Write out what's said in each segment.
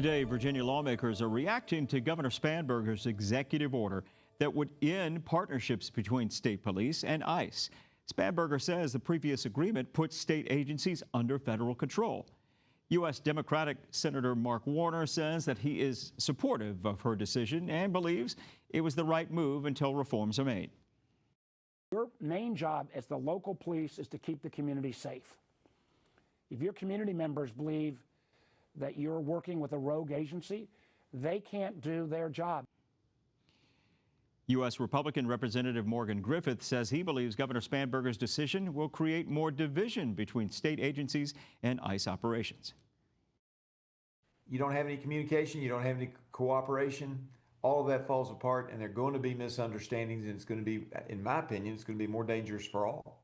Today, Virginia lawmakers are reacting to Governor Spanberger's executive order that would end partnerships between state police and ICE. Spanberger says the previous agreement puts state agencies under federal control. U.S. Democratic Senator Mark Warner says that he is supportive of her decision and believes it was the right move until reforms are made. Your main job as the local police is to keep the community safe. If your community members believe that you're working with a rogue agency, they can't do their job. U.S. Republican Representative Morgan Griffith says he believes Governor Spanberger's decision will create more division between state agencies and ICE operations. You don't have any communication, you don't have any cooperation, all of that falls apart, and there are going to be misunderstandings, and it's going to be, in my opinion, it's going to be more dangerous for all.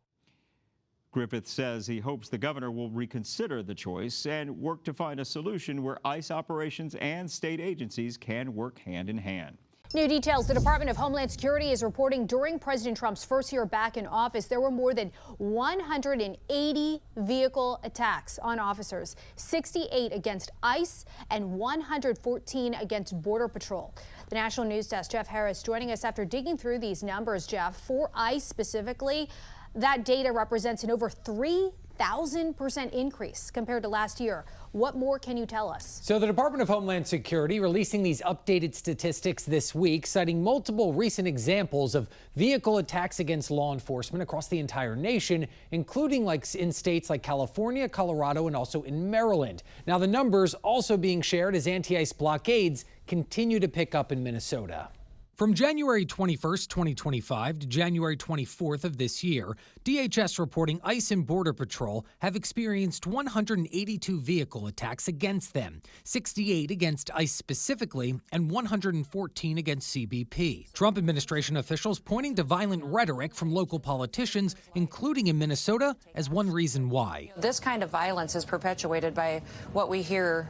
Griffith says he hopes the governor will reconsider the choice and work to find a solution where ICE operations and state agencies can work hand in hand. New details. The Department of Homeland Security is reporting during President Trump's first year back in office, there were more than 180 vehicle attacks on officers, 68 against ICE and 114 against Border Patrol. The National News Desk, Jeff Harris, joining us after digging through these numbers. Jeff, for ICE specifically, that data represents an over 3,000% increase compared to last year. What more can you tell us? So the Department of Homeland Security releasing these updated statistics this week, citing multiple recent examples of vehicle attacks against law enforcement across the entire nation, including like in states like California, Colorado, and also in Maryland. Now the numbers also being shared as anti-ICE blockades continue to pick up in Minnesota. From January 21st, 2025 to January 24th of this year, DHS reporting ICE and Border Patrol have experienced 182 vehicle attacks against them, 68 against ICE specifically, and 114 against CBP. Trump administration officials pointing to violent rhetoric from local politicians, including in Minnesota, as one reason why. This kind of violence is perpetuated by what we hear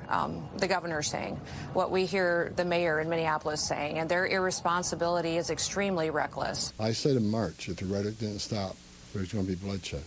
the governor saying, what we hear the mayor in Minneapolis saying, and their irresponsibility is extremely reckless. I said in March, if the rhetoric didn't stop, there's going to be bloodshed.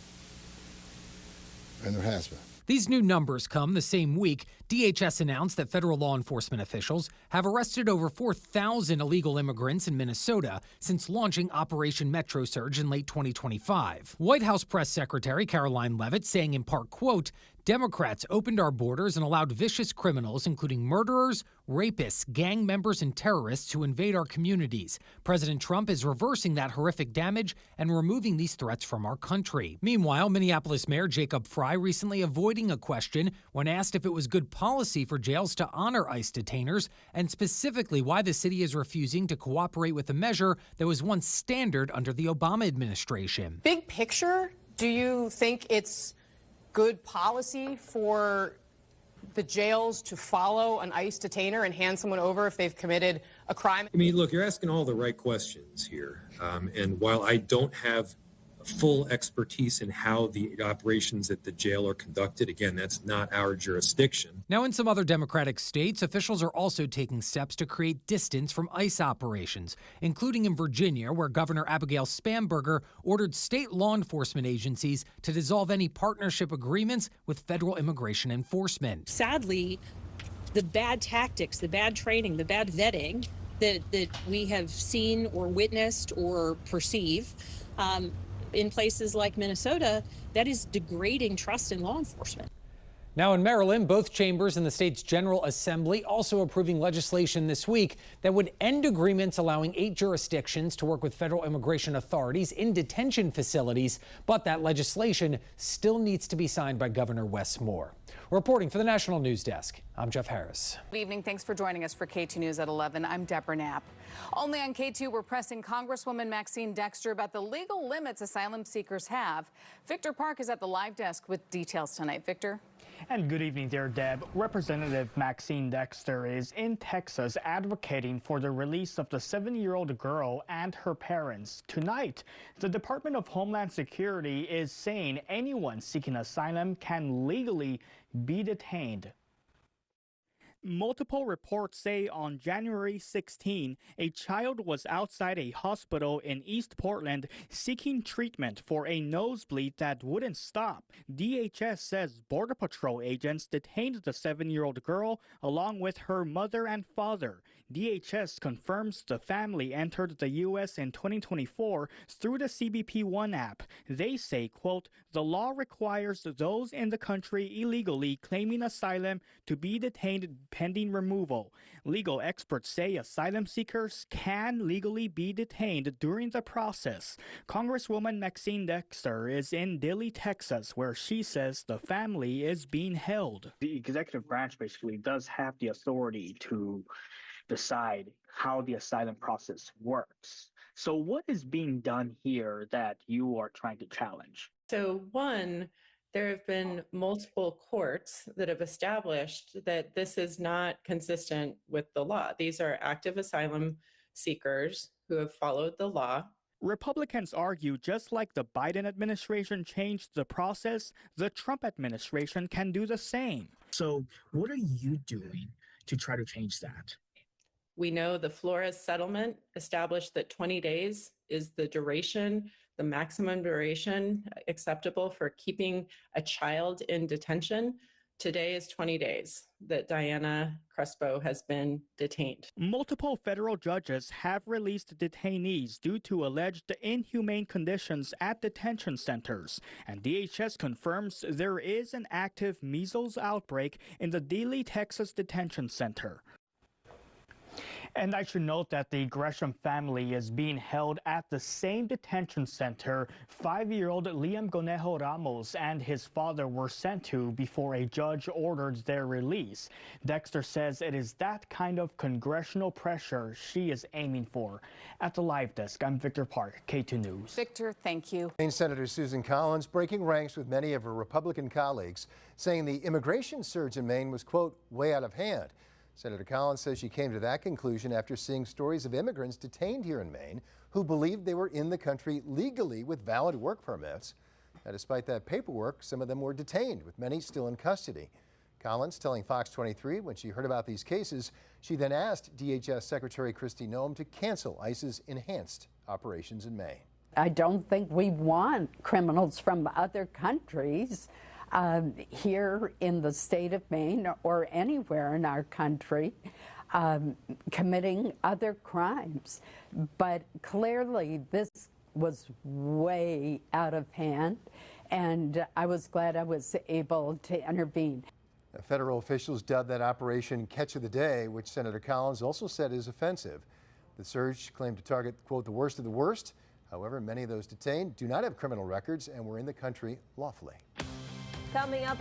And there has been. These new numbers come the same week DHS announced that federal law enforcement officials have arrested over 4,000 illegal immigrants in Minnesota since launching Operation Metro Surge in late 2025. White House Press Secretary Karoline Leavitt saying in part, quote, Democrats opened our borders and allowed vicious criminals, including murderers, rapists, gang members, and terrorists to invade our communities. President Trump is reversing that horrific damage and removing these threats from our country. Meanwhile, Minneapolis Mayor Jacob Frey recently avoiding a question when asked if it was good policy for jails to honor ICE detainers, and specifically why the city is refusing to cooperate with a measure that was once standard under the Obama administration. Big picture, do you think it's good policy for the jails to follow an ICE detainer and hand someone over if they've committed a crime? I mean, look, you're asking all the right questions here. And while I don't have full expertise in how the operations at the jail are conducted, again, that's not our jurisdiction. Now, in some other Democratic states, officials are also taking steps to create distance from ICE operations, including in Virginia, where Governor Abigail Spanberger ordered state law enforcement agencies to dissolve any partnership agreements with federal immigration enforcement. Sadly, the bad tactics, the bad training, the bad vetting that we have seen or witnessed or perceive in places like Minnesota, that is degrading trust in law enforcement. Now in Maryland, both chambers in the state's General Assembly also approving legislation this week that would end agreements allowing 8 jurisdictions to work with federal immigration authorities in detention facilities, but that legislation still needs to be signed by Governor Wes Moore. Reporting for the National News Desk, I'm Jeff Harris. Good evening. Thanks for joining us for KT News at 11. I'm Deborah Knapp. Only on K2, we're pressing Congresswoman Maxine Dexter about the legal limits asylum seekers have. Victor Park is at the live desk with details tonight. Victor? And good evening there, Deb. Representative Maxine Dexter is in Texas advocating for the release of the 7-year-old girl and her parents. Tonight, the Department of Homeland Security is saying anyone seeking asylum can legally be detained. Multiple reports say on January 16, a child was outside a hospital in East Portland seeking treatment for a nosebleed that wouldn't stop. DHS says Border Patrol agents detained the 7-year-old girl along with her mother and father. DHS confirms the family entered the U.S. in 2024 through the CBP One app. They say, quote, "The law requires those in the country illegally claiming asylum to be detained pending removal." Legal experts say asylum seekers can legally be detained during the process. Congresswoman Maxine Dexter is in Dilley, Texas, where she says the family is being held. The executive branch basically does have the authority to decide how the asylum process works. So what is being done here that you are trying to challenge? So one, there have been multiple courts that have established that this is not consistent with the law. These are active asylum seekers who have followed the law. Republicans argue just like the Biden administration changed the process, the Trump administration can do the same. So what are you doing to try to change that? We know the Flores settlement established that 20 days is the duration, the maximum duration acceptable for keeping a child in detention. Today is 20 days that Diana Crespo has been detained. Multiple federal judges have released detainees due to alleged inhumane conditions at detention centers, and DHS confirms there is an active measles outbreak in the Dilley, Texas detention center. And I should note that the Gresham family is being held at the same detention center 5-year-old Liam Gonejo Ramos and his father were sent to before a judge ordered their release. Dexter says it is that kind of congressional pressure she is aiming for. At the live desk, I'm Victor Park, K2 News. Victor, thank you. Maine Senator Susan Collins breaking ranks with many of her Republican colleagues, saying the immigration surge in Maine was, quote, way out of hand. Senator Collins says she came to that conclusion after seeing stories of immigrants detained here in Maine who believed they were in the country legally with valid work permits. Now, despite that paperwork, some of them were detained, with many still in custody. Collins telling Fox 23 when she heard about these cases, she then asked DHS Secretary Kristi Noem to cancel ICE's enhanced operations in Maine. I don't think we want criminals from other countries here in the state of Maine or anywhere in our country committing other crimes. But clearly this was way out of hand, and I was glad I was able to intervene. Federal officials dubbed that operation Catch of the Day, which Senator Collins also said is offensive. The surge claimed to target, quote, the worst of the worst. However, many of those detained do not have criminal records and were in the country lawfully. Coming up